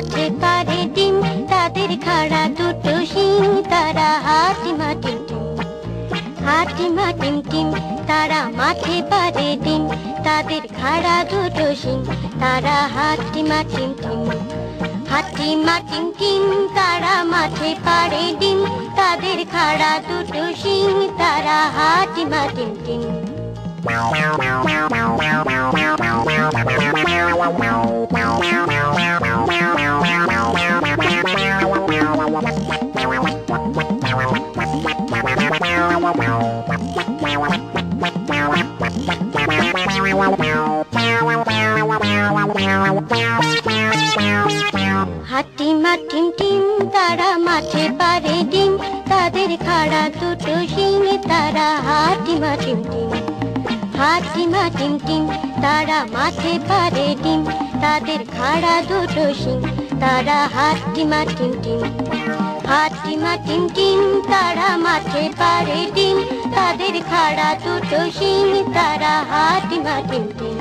মাঠে পারে ডিম, তাদের খাড়া দুটো শিং, তারা হাটিমা টিম টিম। হাটিমা টিম টিম, তারা মাঠে পারে ডিম, তাদের খাড়া দুটো শিং, তারা হাটিমা টিম টিম। হাটিমা টিম টিম, তারা মাঠে পারে ডিম, তাদের খাড়া দুটো শিং, তারা হাটিমা টিম টিম। হাটিমা টিম টিম, তারা মাঠে পারে ডিম, তাদের খাড়া দুটো শিং, তারা হাটিমা টিম টিম। হাটিমা টিম টিম, তারা মাঠে পারে ডিম, তাদের খাড়া দুটো শিং, তারা হাটিমা টিম টিম। হাটিমা টিম টিম, তারা মাঠে পারে ডিম, তাদের খাড়া দুটো শিং, তারা হাটিমা টিম টিম।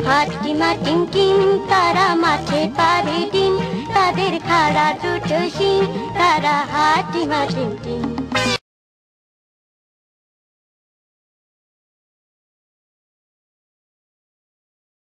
হাটিমা টিম টিম, তারা মাঠে পারে ডিম, তাদের খাড়া দুটো শিং, তারা হাটিমা টিম টিম।